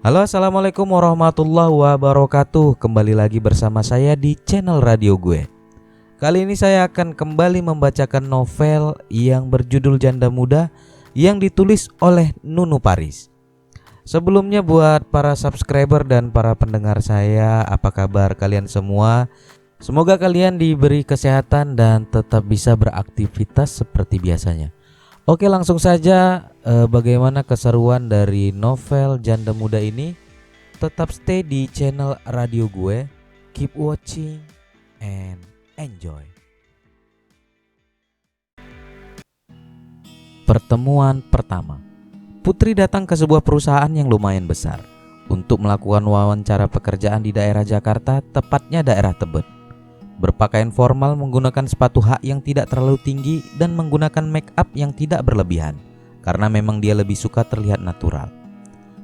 Halo, assalamualaikum warahmatullahi wabarakatuh. Kembali lagi bersama saya di channel radio gue. Kali ini saya akan kembali membacakan novel yang berjudul Janda Muda yang ditulis oleh Nunu Paris. Sebelumnya buat para subscriber dan para pendengar saya, apa kabar kalian semua? Semoga kalian diberi kesehatan dan tetap bisa beraktivitas seperti biasanya. Oke, langsung saja, bagaimana keseruan dari novel Janda Muda ini? Tetap stay di channel radio gue. Keep watching and enjoy. Pertemuan pertama. Putri datang ke sebuah perusahaan yang lumayan besar untuk melakukan wawancara pekerjaan di daerah Jakarta, tepatnya daerah Tebet. Berpakaian formal, menggunakan sepatu hak yang tidak terlalu tinggi dan menggunakan make up yang tidak berlebihan karena memang dia lebih suka terlihat natural.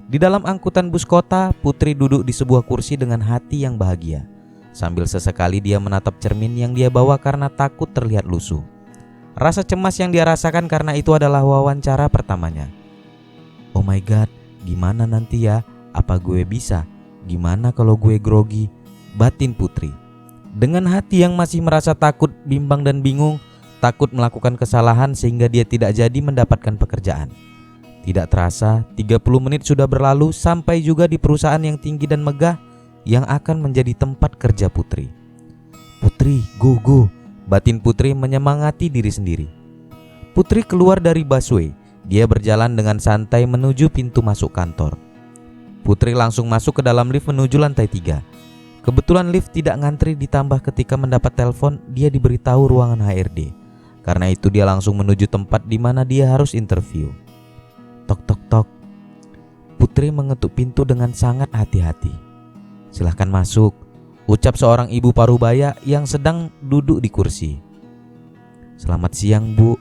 Di dalam angkutan bus kota, Putri duduk di sebuah kursi dengan hati yang bahagia. Sambil sesekali dia menatap cermin yang dia bawa karena takut terlihat lusuh. Rasa cemas yang dia rasakan karena itu adalah wawancara pertamanya. Oh my god, gimana nanti ya? Apa gue bisa? Gimana kalau gue grogi? Batin Putri. Dengan hati yang masih merasa takut, bimbang dan bingung, takut melakukan kesalahan sehingga dia tidak jadi mendapatkan pekerjaan. Tidak terasa 30 menit sudah berlalu sampai juga di perusahaan yang tinggi dan megah yang akan menjadi tempat kerja Putri. Putri, go, batin Putri menyemangati diri sendiri. Putri keluar dari busway. Dia berjalan dengan santai menuju pintu masuk kantor. Putri langsung masuk ke dalam lift menuju lantai 3. Kebetulan lift tidak ngantri, ditambah ketika mendapat telepon dia diberitahu ruangan HRD. Karena itu dia langsung menuju tempat di mana dia harus interview. Tok tok tok. Putri mengetuk pintu dengan sangat hati-hati. Silahkan masuk, ucap seorang ibu parubaya yang sedang duduk di kursi. Selamat siang Bu,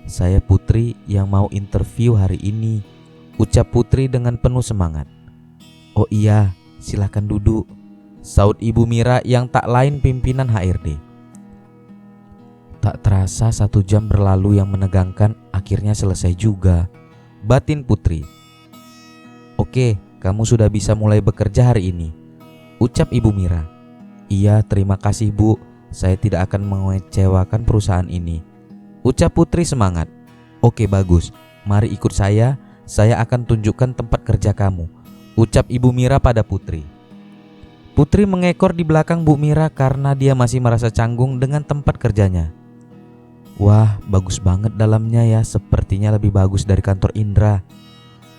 saya Putri yang mau interview hari ini, ucap Putri dengan penuh semangat. Oh iya, silahkan duduk, saut Ibu Mira yang tak lain pimpinan HRD. Tak terasa 1 jam berlalu yang menegangkan akhirnya selesai juga, batin Putri. Oke, kamu sudah bisa mulai bekerja hari ini, ucap Ibu Mira. Iya, terima kasih Bu, saya tidak akan mengecewakan perusahaan ini, ucap Putri semangat. Oke bagus, mari ikut saya akan tunjukkan tempat kerja kamu, ucap Ibu Mira pada Putri. Putri mengekor di belakang Bu Mira karena dia masih merasa canggung dengan tempat kerjanya. Wah, bagus banget dalamnya ya, sepertinya lebih bagus dari kantor Indra.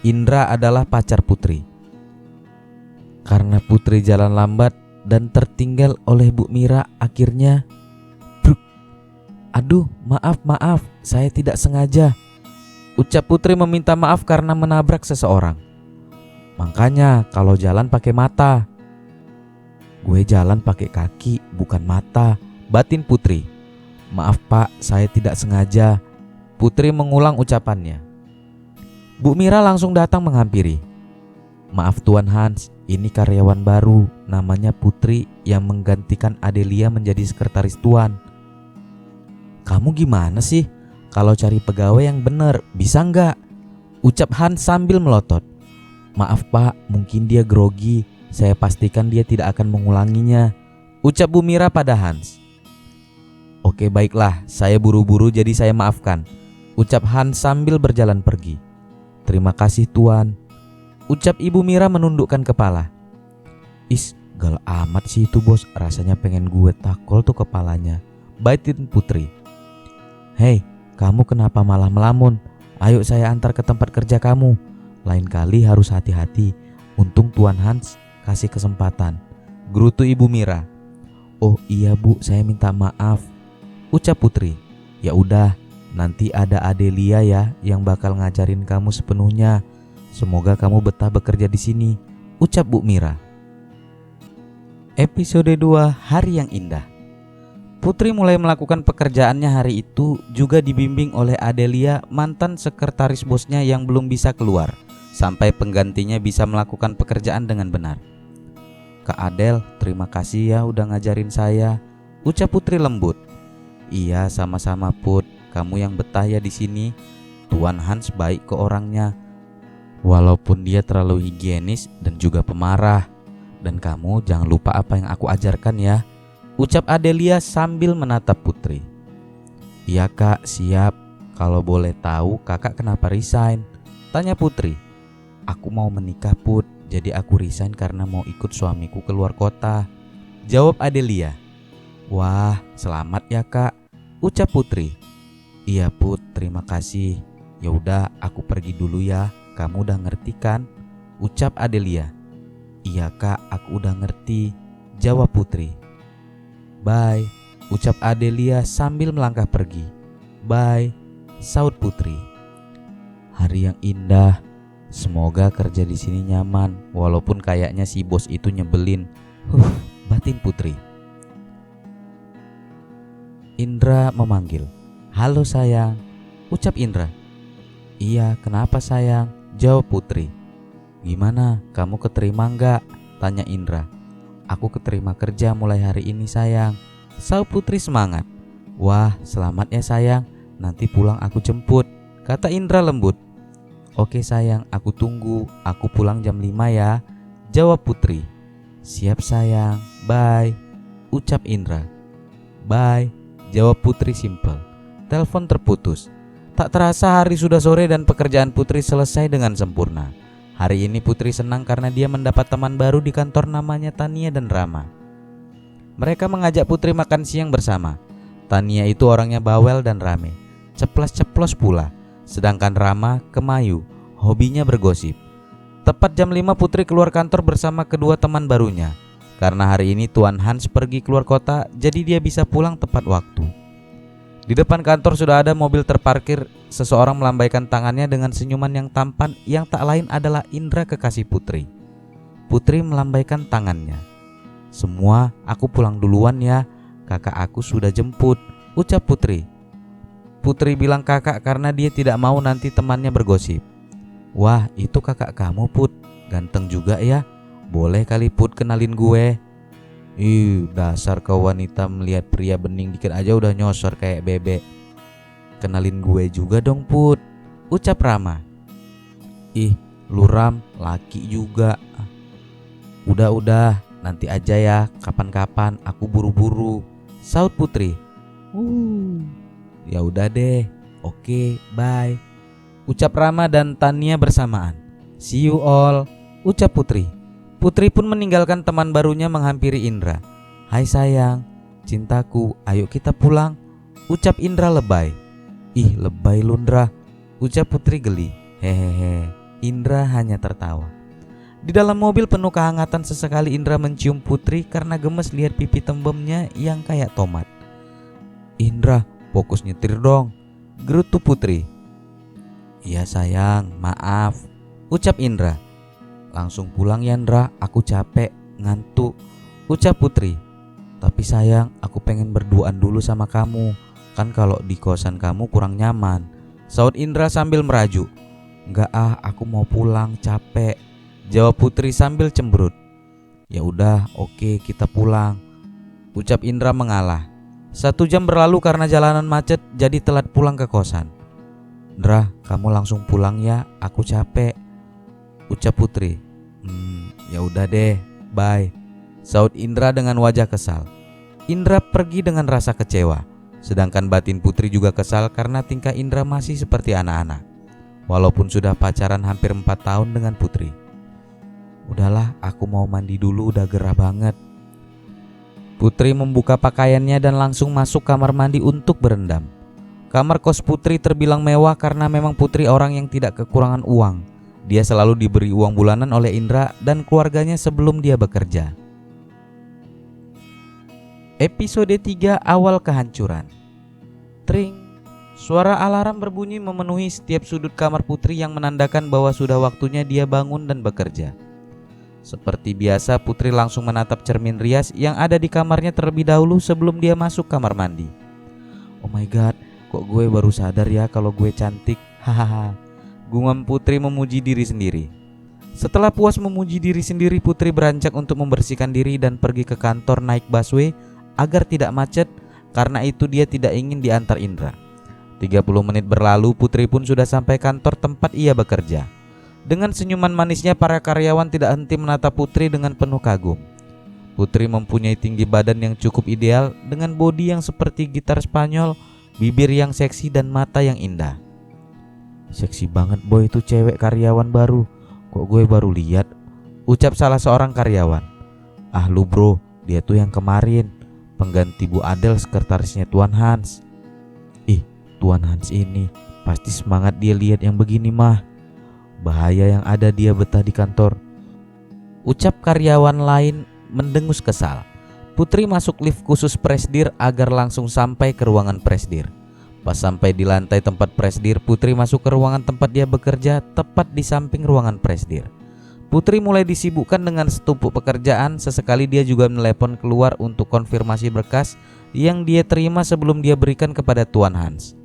Indra adalah pacar Putri. Karena Putri jalan lambat dan tertinggal oleh Bu Mira, akhirnya bruk. Aduh, maaf, saya tidak sengaja, ucap Putri meminta maaf karena menabrak seseorang. Makanya kalau jalan pakai mata. Gue jalan pakai kaki, bukan mata, batin Putri. Maaf Pak, saya tidak sengaja, Putri mengulang ucapannya. Bu Mira langsung datang menghampiri. Maaf Tuan Hans, ini karyawan baru, namanya Putri yang menggantikan Adelia menjadi sekretaris Tuan. Kamu gimana sih? Kalau cari pegawai yang bener, bisa nggak? Ucap Hans sambil melotot. Maaf Pak, mungkin dia grogi. Saya pastikan dia tidak akan mengulanginya, ucap Bu Mira pada Hans. Oke baiklah, saya buru-buru jadi saya maafkan, ucap Hans sambil berjalan pergi. Terima kasih Tuan, ucap Ibu Mira menundukkan kepala. Is, gal amat sih itu bos, rasanya pengen gue takol tuh kepalanya, batin Putri. Hei, kamu kenapa malah melamun? Ayo saya antar ke tempat kerja kamu. Lain kali harus hati-hati. Untung Tuan Hans kasih kesempatan, gerutu Ibu Mira. Oh iya Bu, saya minta maaf, ucap Putri. Ya udah, nanti ada Adelia ya yang bakal ngajarin kamu sepenuhnya. Semoga kamu betah bekerja di sini, ucap Bu Mira. Episode 2, Hari yang Indah. Putri mulai melakukan pekerjaannya hari itu juga dibimbing oleh Adelia, mantan sekretaris bosnya yang belum bisa keluar sampai penggantinya bisa melakukan pekerjaan dengan benar. Kak Adel, terima kasih ya udah ngajarin saya, ucap Putri lembut. Iya, sama-sama Put, kamu yang betah ya di sini. Tuan Hans baik ke orangnya. Walaupun dia terlalu higienis dan juga pemarah. Dan kamu jangan lupa apa yang aku ajarkan ya, ucap Adelia sambil menatap Putri. Iya kak, siap. Kalau boleh tahu kakak kenapa resign? Tanya Putri. Aku mau menikah Put, jadi aku resign karena mau ikut suamiku keluar kota, jawab Adelia. Wah, selamat ya kak, ucap Putri. Iya Put, terima kasih. Ya udah, aku pergi dulu ya. Kamu udah ngerti kan? Ucap Adelia. Iya kak, aku udah ngerti, jawab Putri. Bye, ucap Adelia sambil melangkah pergi. Bye, saut Putri. Hari yang indah. Semoga kerja di sini nyaman, walaupun kayaknya si bos itu nyebelin. Batin Putri. Indra memanggil. Halo sayang, ucap Indra. Iya, kenapa sayang? Jawab Putri. Gimana, kamu keterima enggak? Tanya Indra. Aku keterima kerja mulai hari ini sayang, saut Putri semangat. Wah, selamat ya sayang, nanti pulang aku jemput, kata Indra lembut. Oke sayang, aku tunggu, aku pulang jam 5 ya, jawab Putri. Siap sayang, bye, ucap Indra. Bye, jawab Putri simpel. Telepon terputus. Tak terasa hari sudah sore dan pekerjaan Putri selesai dengan sempurna. Hari ini Putri senang karena dia mendapat teman baru di kantor namanya Tania dan Rama. Mereka mengajak Putri makan siang bersama. Tania itu orangnya bawel dan rame, ceplas-ceplos pula. Sedangkan Rama kemayu, hobinya bergosip. Tepat jam 5 Putri keluar kantor bersama kedua teman barunya. Karena hari ini Tuan Hans pergi keluar kota, jadi dia bisa pulang tepat waktu. Di depan kantor sudah ada mobil terparkir. Seseorang melambaikan tangannya dengan senyuman yang tampan, yang tak lain adalah Indra kekasih Putri. Putri melambaikan tangannya. Semua, aku pulang duluan ya, kakak aku sudah jemput, ucap Putri. Putri bilang kakak karena dia tidak mau nanti temannya bergosip. Wah, itu kakak kamu Put, ganteng juga ya. Boleh kali Put kenalin gue. Dasar kau wanita melihat pria bening dikit aja udah nyosor kayak bebek. Kenalin gue juga dong Put, ucap Rama. Lu Ram, laki juga. Udah, nanti aja ya, kapan-kapan, aku buru-buru, saut Putri. Ya udah deh, oke, bye, ucap Rama dan Tania bersamaan. See you all, ucap Putri. Putri pun meninggalkan teman barunya menghampiri Indra. Hai sayang, cintaku, ayo kita pulang, ucap Indra lebay. Lebay Lundra, ucap Putri geli. Hehehe, Indra hanya tertawa. Di dalam mobil penuh kehangatan sesekali Indra mencium Putri karena gemes lihat pipi tembemnya yang kayak tomat. Indra, fokus nyetir dong, gerutu Putri. Iya sayang, maaf, ucap Indra. Langsung pulang ya Indra, aku capek, ngantuk, ucap Putri. Tapi sayang, aku pengen berduaan dulu sama kamu. Kan kalau di kosan kamu kurang nyaman, saut Indra sambil merajuk. Enggak aku mau pulang, capek, jawab Putri sambil cemberut. Ya udah, oke, kita pulang, ucap Indra mengalah. 1 jam berlalu karena jalanan macet, jadi telat pulang ke kosan. Indra, kamu langsung pulang ya, aku capek, ucap Putri. Ya udah deh, bye, saut Indra dengan wajah kesal. Indra pergi dengan rasa kecewa, sedangkan batin Putri juga kesal karena tingkah Indra masih seperti anak-anak, walaupun sudah pacaran hampir 4 tahun dengan Putri. Udahlah, aku mau mandi dulu, udah gerah banget. Putri membuka pakaiannya dan langsung masuk kamar mandi untuk berendam. Kamar kos Putri terbilang mewah karena memang Putri orang yang tidak kekurangan uang. Dia selalu diberi uang bulanan oleh Indra dan keluarganya sebelum dia bekerja. Episode 3, awal kehancuran. Tring. Suara alarm berbunyi memenuhi setiap sudut kamar Putri yang menandakan bahwa sudah waktunya dia bangun dan bekerja. Seperti biasa, Putri langsung menatap cermin rias yang ada di kamarnya terlebih dahulu sebelum dia masuk kamar mandi. Oh my god, kok gue baru sadar ya kalau gue cantik. Hahaha. Gumam Putri memuji diri sendiri. Setelah puas memuji diri sendiri, Putri beranjak untuk membersihkan diri dan pergi ke kantor naik busway agar tidak macet. Karena itu dia tidak ingin diantar Indra. 30 menit berlalu, Putri pun sudah sampai kantor tempat ia bekerja. Dengan senyuman manisnya, para karyawan tidak henti menatap Putri dengan penuh kagum. Putri mempunyai tinggi badan yang cukup ideal dengan bodi yang seperti gitar Spanyol, bibir yang seksi dan mata yang indah. "Seksi banget boy itu cewek karyawan baru. Kok gue baru lihat?" ucap salah seorang karyawan. "Ah lu bro, dia tuh yang kemarin, pengganti Bu Adel, sekretarisnya Tuan Hans." "Ih, Tuan Hans ini pasti semangat dia lihat yang begini mah. Bahaya yang ada dia betah di kantor," ucap karyawan lain mendengus kesal. Putri masuk lift khusus presdir agar langsung sampai ke ruangan presdir. Pas sampai di lantai tempat presdir, Putri masuk ke ruangan tempat dia bekerja, tepat di samping ruangan presdir. Putri mulai disibukkan dengan setumpuk pekerjaan. Sesekali dia juga menelepon keluar untuk konfirmasi berkas yang dia terima sebelum dia berikan kepada Tuan Hans.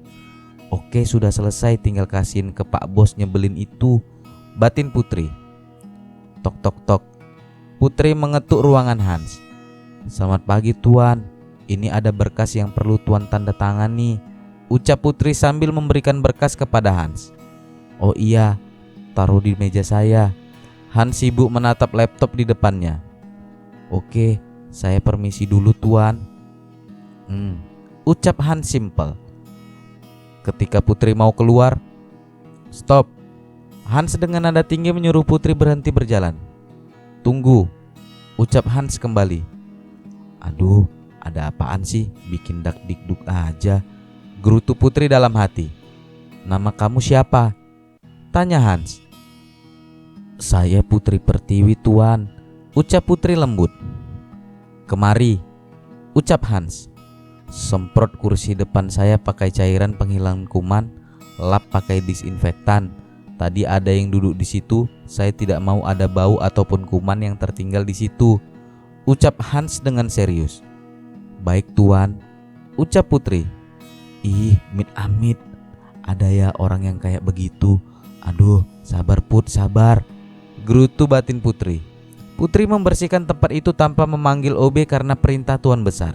"Oke, sudah selesai, tinggal kasihin ke Pak Bos nyebelin itu," batin Putri. Tok tok tok. Putri mengetuk ruangan Hans. "Selamat pagi Tuan, ini ada berkas yang perlu Tuan tanda tangani," ucap Putri sambil memberikan berkas kepada Hans. "Oh iya, taruh di meja saya." Hans sibuk menatap laptop di depannya. "Oke, saya permisi dulu Tuan." Ucap Hans simpel. Ketika Putri mau keluar, "Stop!" Hans dengan nada tinggi menyuruh Putri berhenti berjalan. "Tunggu," ucap Hans kembali. "Aduh, ada apaan sih? Bikin dak-dikduk aja," gerutu Putri dalam hati. "Nama kamu siapa?" tanya Hans. "Saya Putri Pertiwi Tuan," ucap Putri lembut. "Kemari," ucap Hans. "Semprot kursi depan saya pakai cairan penghilang kuman, lap pakai disinfektan. Tadi ada yang duduk di situ, saya tidak mau ada bau ataupun kuman yang tertinggal di situ," ucap Hans dengan serius. "Baik Tuan," ucap Putri. "Ih, amit-amit, ada ya orang yang kayak begitu. Aduh, sabar Put, sabar," gerutu batin Putri. Putri membersihkan tempat itu tanpa memanggil OB karena perintah Tuan Besar.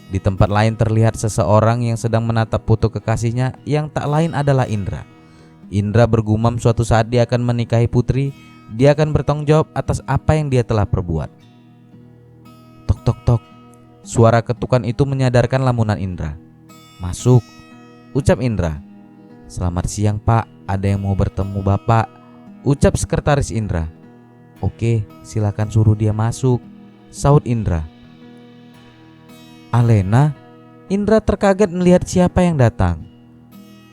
Di tempat lain terlihat seseorang yang sedang menatap foto kekasihnya yang tak lain adalah Indra. Indra bergumam suatu saat dia akan menikahi Putri. Dia akan bertanggung jawab atas apa yang dia telah perbuat. Tok tok tok. Suara ketukan itu menyadarkan lamunan Indra. "Masuk," ucap Indra. "Selamat siang Pak, ada yang mau bertemu Bapak," ucap sekretaris Indra. "Oke, silakan suruh dia masuk," saut Indra. "Alena?" Indra terkaget melihat siapa yang datang.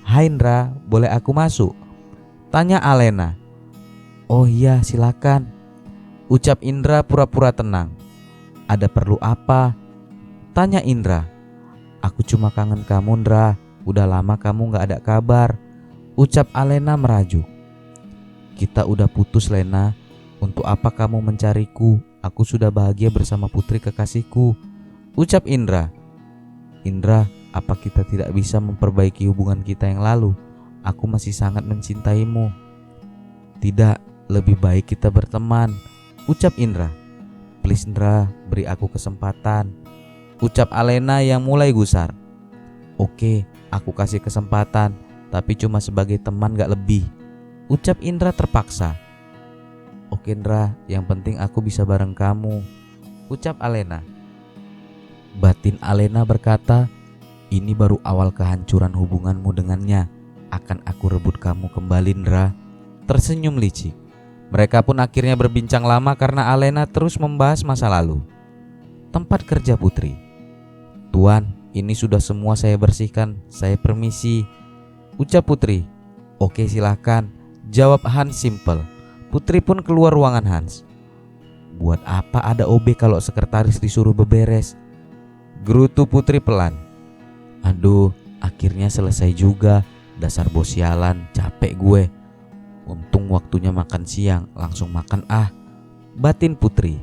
"Hai Indra, boleh aku masuk?" tanya Alena. "Oh iya, silakan," ucap Indra pura-pura tenang. "Ada perlu apa?" tanya Indra. "Aku cuma kangen kamu Indra, udah lama kamu gak ada kabar," ucap Alena merajuk. "Kita udah putus Lena, untuk apa kamu mencariku? Aku sudah bahagia bersama Putri kekasihku," ucap Indra. "Indra, apa kita tidak bisa memperbaiki hubungan kita yang lalu? Aku masih sangat mencintaimu." "Tidak, lebih baik kita berteman," ucap Indra. "Please Indra, beri aku kesempatan," ucap Alena yang mulai gusar. "Oke, aku kasih kesempatan, tapi cuma sebagai teman gak lebih," ucap Indra terpaksa. "Oke Indra, yang penting aku bisa bareng kamu," ucap Alena. Batin Alena berkata, "Ini baru awal kehancuran hubunganmu dengannya. Akan aku rebut kamu kembali Indra." Tersenyum licik. Mereka pun akhirnya berbincang lama karena Alena terus membahas masa lalu. Tempat kerja Putri. "Tuan, ini sudah semua saya bersihkan, saya permisi," ucap Putri. "Oke silahkan," jawab Hans simpel. Putri pun keluar ruangan Hans. "Buat apa ada OB kalau sekretaris disuruh beberes?" gerutu Putri pelan. "Aduh, akhirnya selesai juga. Dasar bos sialan, capek gue. Untung waktunya makan siang, langsung makan ah," batin Putri.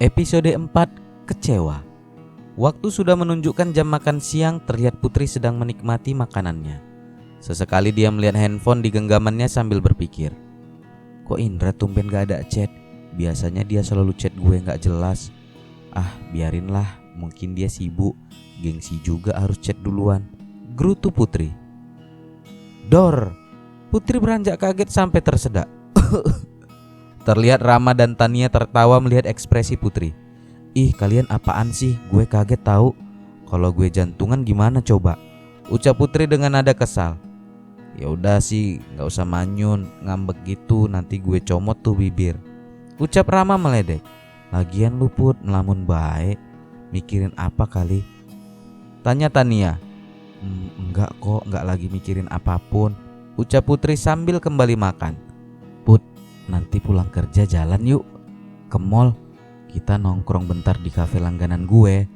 Episode 4, Kecewa. Waktu sudah menunjukkan jam makan siang. Terlihat Putri sedang menikmati makanannya. Sesekali dia melihat handphone di genggamannya sambil berpikir, "Kok Indra tumben gak ada chat? Biasanya dia selalu chat gue gak jelas. Ah, biarinlah, mungkin dia sibuk. Gengsi juga harus chat duluan," gerutu Putri. Dor! Putri beranjak kaget sampai tersedak. Terlihat Rama dan Tania tertawa melihat ekspresi Putri. Ih, kalian apaan sih? Gue kaget tahu. Kalau gue jantungan gimana coba? Ucap Putri dengan nada kesal. Ya udah sih, nggak usah manyun, ngambek gitu, nanti gue comot tuh bibir. Ucap Rama meledek. Lagian lu Put, ngelamun baik. Mikirin apa kali? Tanya Tania. Enggak kok, enggak lagi mikirin apapun. Ucap Putri sambil kembali makan. Put, nanti pulang kerja jalan yuk ke mall. Kita nongkrong bentar di kafe langganan gue.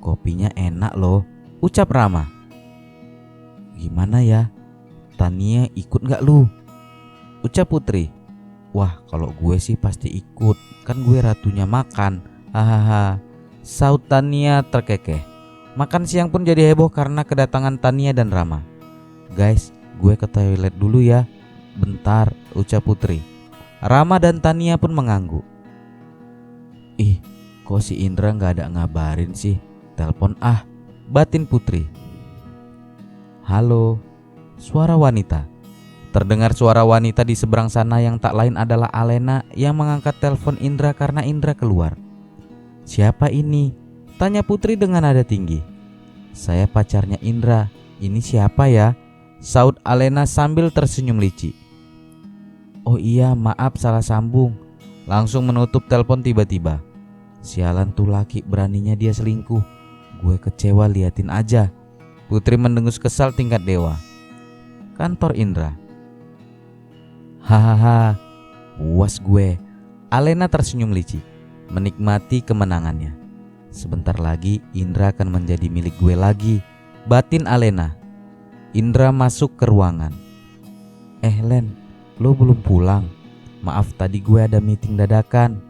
Kopinya enak loh. Ucap Rama. Gimana ya? Tania ikut gak lu? Ucap Putri. Wah, kalau gue sih pasti ikut. Kan gue ratunya makan. Hahaha. Saut Tania terkekeh. Makan siang pun jadi heboh karena kedatangan Tania dan Rama. Guys, gue ke toilet dulu ya. Bentar, ucap Putri. Rama dan Tania pun mengangguk. Ih, kok si Indra gak ada ngabarin sih? Telepon ah, batin Putri. Halo, suara wanita. Terdengar suara wanita di seberang sana yang tak lain adalah Alena yang mengangkat telepon Indra karena Indra keluar. Siapa ini? Tanya Putri dengan nada tinggi. Saya pacarnya Indra. Ini siapa ya? Saut Alena sambil tersenyum licik. Oh iya, maaf salah sambung. Langsung menutup telepon tiba-tiba. Sialan tuh laki, beraninya dia selingkuh. Gue kecewa, liatin aja. Putri mendengus kesal tingkat dewa. Kantor Indra. Hahaha, puas gue. Alena tersenyum licik, menikmati kemenangannya. Sebentar lagi Indra akan menjadi milik gue lagi, batin Alena. Indra masuk ke ruangan. Len, lo belum pulang? Maaf tadi gue ada meeting dadakan.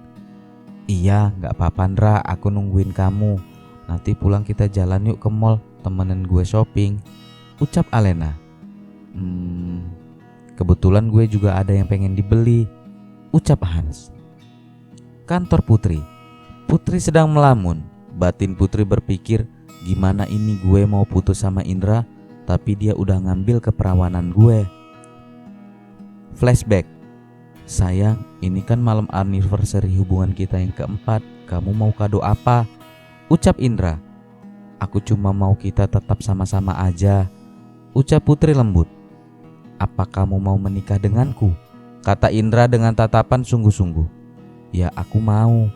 Iya, gak apa-apa Indra, aku nungguin kamu. Nanti pulang kita jalan yuk ke mall, temenin gue shopping. Ucap Alena. Kebetulan gue juga ada yang pengen dibeli. Ucap Hans. Kantor Putri. Putri sedang melamun. Batin Putri berpikir, gimana ini gue mau putus sama Indra, tapi dia udah ngambil keperawanan gue. Flashback. Sayang, ini kan malam anniversary hubungan kita yang keempat. Kamu mau kado apa? Ucap Indra. Aku cuma mau kita tetap sama-sama aja. Ucap Putri lembut. Apa kamu mau menikah denganku? Kata Indra dengan tatapan sungguh-sungguh. Ya aku mau.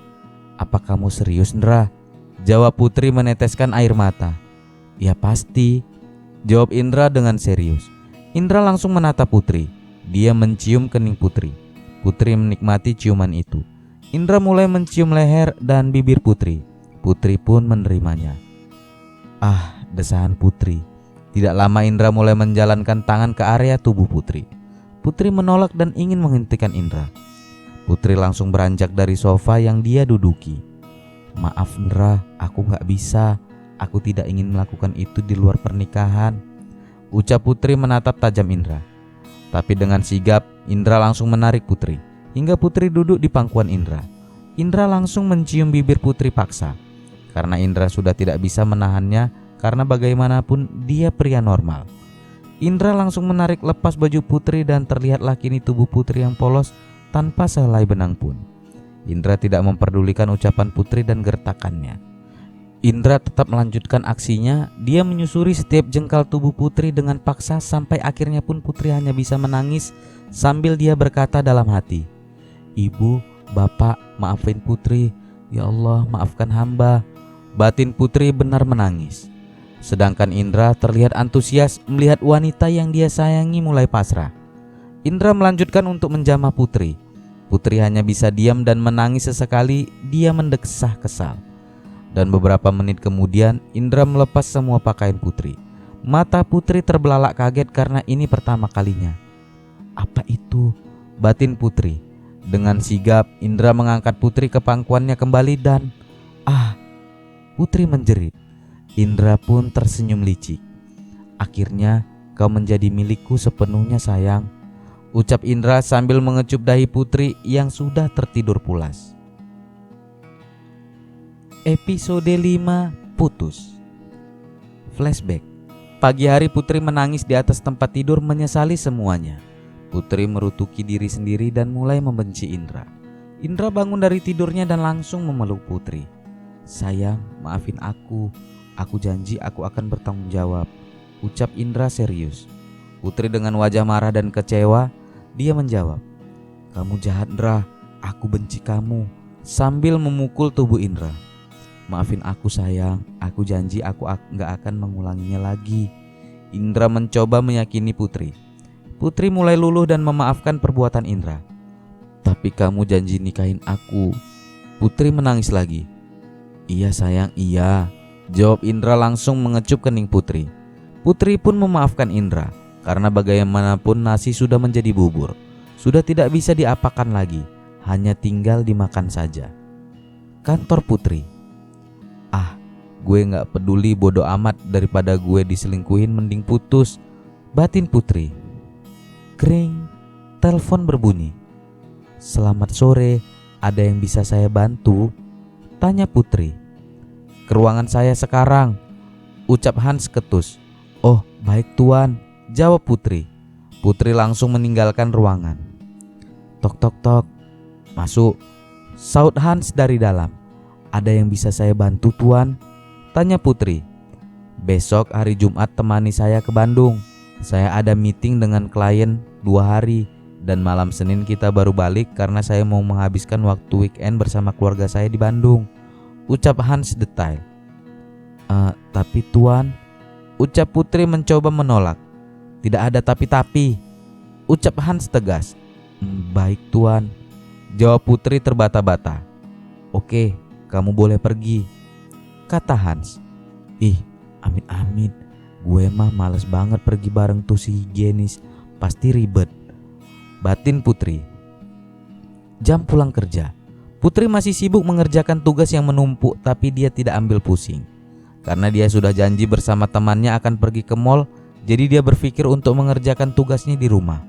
Apa kamu serius Indra? Jawab Putri meneteskan air mata. Ya pasti. Jawab Indra dengan serius. Indra langsung menatap Putri. Dia mencium kening Putri. Putri menikmati ciuman itu. Indra mulai mencium leher dan bibir Putri. Putri pun menerimanya. Ah, desahan Putri. Tidak lama Indra mulai menjalankan tangan ke area tubuh Putri. Putri menolak dan ingin menghentikan Indra. Putri langsung beranjak dari sofa yang dia duduki. Maaf Indra, aku gak bisa. Aku tidak ingin melakukan itu di luar pernikahan. Ucap Putri menatap tajam Indra. Tapi dengan sigap, Indra langsung menarik Putri hingga Putri duduk di pangkuan Indra. Indra langsung mencium bibir Putri paksa. Karena Indra sudah tidak bisa menahannya, karena bagaimanapun dia pria normal. Indra langsung menarik lepas baju Putri dan terlihatlah kini tubuh Putri yang polos tanpa sehelai benang pun. Indra tidak memperdulikan ucapan Putri dan gertakannya. Indra tetap melanjutkan aksinya. Dia menyusuri setiap jengkal tubuh Putri dengan paksa sampai akhirnya pun Putri hanya bisa menangis sambil dia berkata dalam hati, Ibu, Bapak, maafin Putri. Ya Allah, maafkan hamba. Batin Putri benar menangis. Sedangkan Indra terlihat antusias melihat wanita yang dia sayangi mulai pasrah. Indra melanjutkan untuk menjamah Putri. Putri hanya bisa diam dan menangis sesekali. Dia mendesah kesal. Dan beberapa menit kemudian Indra melepas semua pakaian Putri. Mata Putri terbelalak kaget karena ini pertama kalinya. Apa itu? Batin Putri. Dengan sigap Indra mengangkat Putri ke pangkuannya kembali dan Putri menjerit. Indra pun tersenyum licik. Akhirnya kau menjadi milikku sepenuhnya sayang. Ucap Indra sambil mengecup dahi Putri yang sudah tertidur pulas. Episode 5 Putus. Flashback. Pagi hari Putri menangis di atas tempat tidur menyesali semuanya. Putri merutuki diri sendiri dan mulai membenci Indra. Indra bangun dari tidurnya dan langsung memeluk Putri. "Sayang, maafin aku. Aku janji aku akan bertanggung jawab," ucap Indra serius. Putri dengan wajah marah dan kecewa, dia menjawab, "Kamu jahat, Indra. Aku benci kamu," sambil memukul tubuh Indra. "Maafin aku sayang, aku janji aku gak akan mengulanginya lagi." Indra mencoba meyakini Putri. Putri mulai luluh dan memaafkan perbuatan Indra. "Tapi kamu janji nikahin aku." Putri menangis lagi. "Iya sayang, iya," jawab Indra langsung mengecup kening Putri. Putri pun memaafkan Indra, karena bagaimanapun nasi sudah menjadi bubur. Sudah tidak bisa diapakan lagi, hanya tinggal dimakan saja. Kantor Putri. Gue gak peduli, bodo amat, daripada gue diselingkuhin mending putus, batin Putri. Kring, telepon berbunyi. "Selamat sore, ada yang bisa saya bantu?" tanya Putri. "Ke ruangan saya sekarang," ucap Hans ketus. "Oh baik tuan," jawab Putri. Putri langsung meninggalkan ruangan. "Tok tok tok." "Masuk," saut Hans dari dalam. "Ada yang bisa saya bantu tuan?" tanya Putri. "Besok hari Jumat temani saya ke Bandung. Saya ada meeting dengan klien 2 hari dan malam Senin kita baru balik karena saya mau menghabiskan waktu weekend bersama keluarga saya di Bandung," ucap Hans detail. Tapi tuan," ucap Putri mencoba menolak. "Tidak ada tapi-tapi," ucap Hans tegas. Baik tuan," jawab Putri terbata-bata. "Oke, kamu boleh pergi," kata Hans. Amit-amit, gue mah males banget pergi bareng tuh si higienis, pasti ribet," batin Putri. Jam pulang kerja. Putri masih sibuk mengerjakan tugas yang menumpuk, tapi dia tidak ambil pusing. Karena dia sudah janji bersama temannya akan pergi ke mall, jadi dia berpikir untuk mengerjakan tugasnya di rumah.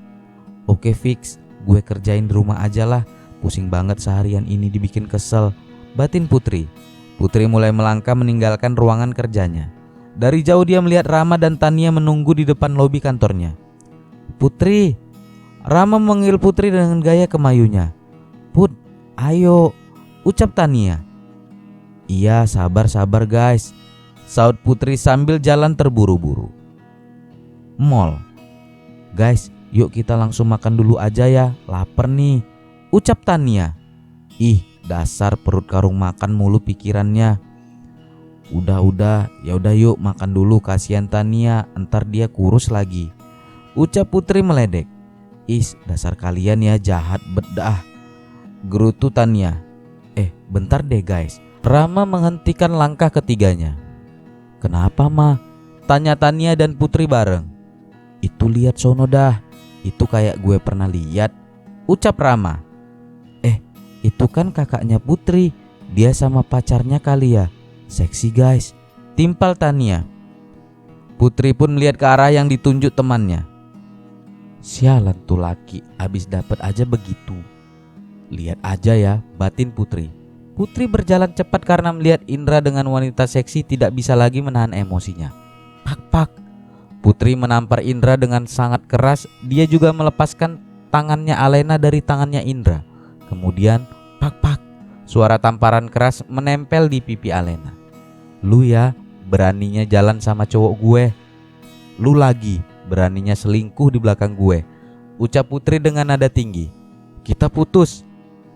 "Oke fix, gue kerjain di rumah aja lah, pusing banget seharian ini dibikin kesel," batin Putri. Putri mulai melangkah meninggalkan ruangan kerjanya. Dari jauh dia melihat Rama dan Tania menunggu di depan lobi kantornya. "Putri!" Rama memanggil Putri dengan gaya kemayunya. "Put, ayo," ucap Tania. "Iya, sabar guys," saut Putri sambil jalan terburu-buru. Mall. "Guys, yuk kita langsung makan dulu aja ya, lapar nih," ucap Tania. Dasar perut karung makan mulu pikirannya. Udah, yaudah yuk makan dulu, kasihan Tania, entar dia kurus lagi," ucap Putri meledek. Dasar kalian ya, jahat bedah," gerutu Tania. Bentar deh guys." Rama menghentikan langkah ketiganya. "Kenapa ma?" tanya Tania dan Putri bareng. "Itu lihat sono dah, itu kayak gue pernah lihat," ucap Rama. Itu kan kakaknya Putri, dia sama pacarnya kali ya, seksi guys," timpal Tania. Putri pun melihat ke arah yang ditunjuk temannya. "Sialan tuh laki, abis dapet aja begitu. Lihat aja ya," batin Putri. Putri berjalan cepat karena melihat Indra dengan wanita seksi tidak bisa lagi menahan emosinya. Pak. Putri menampar Indra dengan sangat keras. Dia juga melepaskan tangannya Alena dari tangannya Indra. Kemudian pak, suara tamparan keras menempel di pipi Alena. "Lu ya beraninya jalan sama cowok gue. Lu lagi beraninya selingkuh di belakang gue," ucap Putri dengan nada tinggi. "Kita putus,"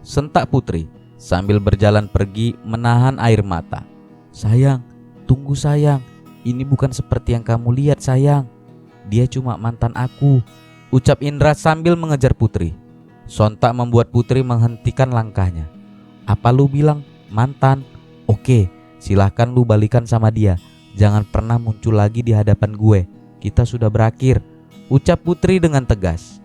sentak Putri sambil berjalan pergi menahan air mata. "Sayang, tunggu sayang, ini bukan seperti yang kamu lihat sayang. Dia cuma mantan aku," ucap Indra sambil mengejar Putri. Sontak membuat Putri menghentikan langkahnya. "Apa lu bilang mantan? Oke, silahkan lu balikan sama dia. Jangan pernah muncul lagi di hadapan gue. Kita sudah berakhir," ucap Putri dengan tegas.